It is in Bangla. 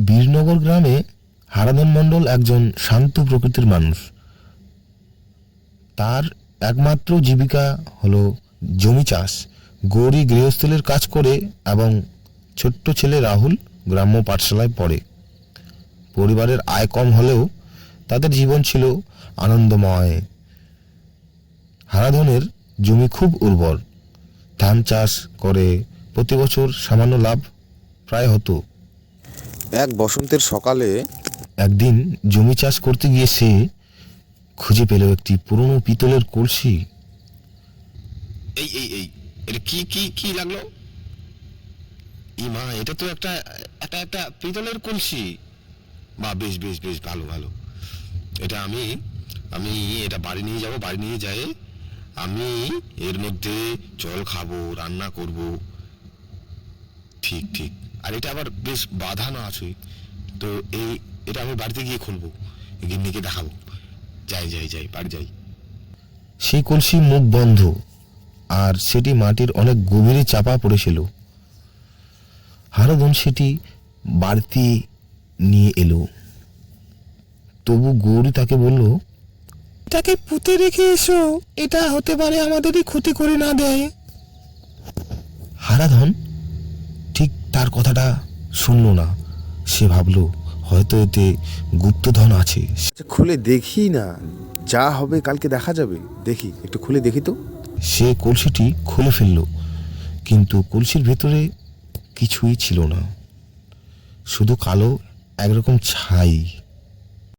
বীরনগর গ্রামে হারাধন মণ্ডল একজন শান্ত প্রকৃতির মানুষ। তার একমাত্র জীবিকা হলো জমি চাষ। গৌরী গৃহস্থলীর কাজ করে এবং ছোট্ট ছেলে রাহুল গ্রাম্য পাঠশালায় পড়ে। পরিবারের আয় কম হলেও তাদের জীবন ছিল আনন্দময়। হারাধনের জমি খুব উর্বর। ধান চাষ করে প্রতি বছর সামান্য লাভ প্রায় হতো। এক বসন্তের সকালে একদিন জমি চাষ করতে গিয়ে সে খুঁজে পেল একটি পুরনো পিতলের কলসি। এই এই এই এটা কি কি কি লাগলো? মা, এটা তো একটা একটা একটা পিতলের কলসি। বা বেশ বেশ বেশ ভালো ভালো। এটা আমি আমি এটা বাড়ি নিয়ে যাব। বাড়ি নিয়ে যাই আমি এর মধ্যে জল খাবো, রান্না করব। ঠিক ঠিক। আর এটা আবার বেশ বাঁধানো আছে, তো এটা আমি বাড়িতে গিয়ে খুলবো, গিন্নিকে দেখাবো। যাই যাই যাই, বাড়ি যাই। সেই কলসি মুখ বন্ধ, আর সেটি মাটির অনেক গভীরে চাপা পড়েছিল। হারাধন সেটি বাড়িতে নিয়ে এলো। তবু গৌরী তাকে বলল, এটাকে পুঁতে রেখে এসো, এটা হতে পারে আমাদেরই ক্ষতি করে না দেয়। হারাধন ঠিক তার কথাটা শুনল না। সে ভাবল হয়তো এতে গুপ্তধন আছে। খুলে দেখি না, যা হবে কালকে দেখা যাবে। দেখি, একটু খুলে দেখি তো। সে কলসিটি খুলে ফেলল, কিন্তু কলসির ভেতরে কিছুই ছিল না, শুধু কালো একরকম ছাই।